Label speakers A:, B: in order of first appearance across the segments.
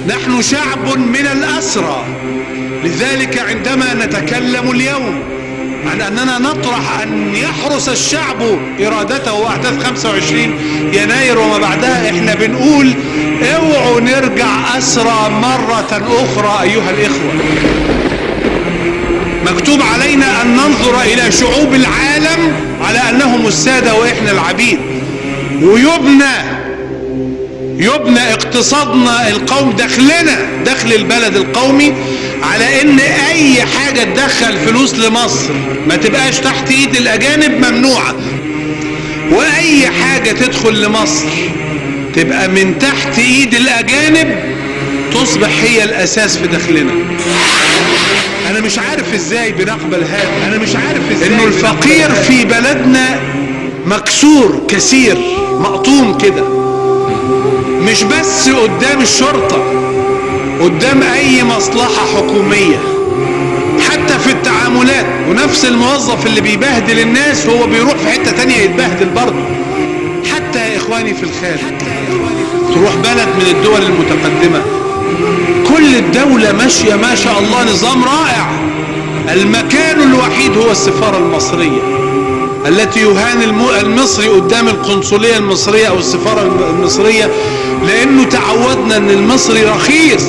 A: نحن شعب من الأسرى. لذلك عندما نتكلم اليوم عن أننا نطرح أن يحرس الشعب إرادته وأحداث 25 يناير وما بعدها، إحنا بنقول اوعوا نرجع أسرى مرة أخرى أيها الإخوة. مكتوب علينا أن ننظر إلى شعوب العالم على أنهم السادة وإحنا العبيد، يبنى اقتصادنا القومي داخل البلد القومي على ان اي حاجة تدخل فلوس لمصر ما تبقاش تحت ايد الاجانب، ممنوعة، واي حاجة تدخل لمصر تبقى من تحت ايد الاجانب تصبح هي الاساس في دخلنا. انا مش عارف ازاي بنقبل هذا، انا مش عارف ازاي انه الفقير في بلدنا مكسور كثير مقطوم كده، مش بس قدام الشرطة، قدام اي مصلحة حكومية، حتى في التعاملات. ونفس الموظف اللي بيبهدل الناس هو بيروح في حتة تانية يتبهدل برضه. حتى يا اخواني في الخارج، تروح بلد من الدول المتقدمة كل الدولة ماشية ما شاء الله نظام رائع، المكان الوحيد هو السفارة المصرية التي يهان المصري قدام القنصلية المصرية او السفارة المصرية، لانه تعودنا ان المصري رخيص.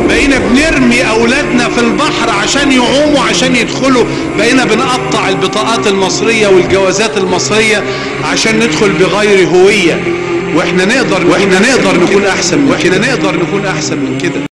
A: بقينا بنرمي اولادنا في البحر عشان يعوموا عشان يدخلوا، بقينا بنقطع البطاقات المصرية والجوازات المصرية عشان ندخل بغير هوية، واحنا نقدر نكون احسن من كده.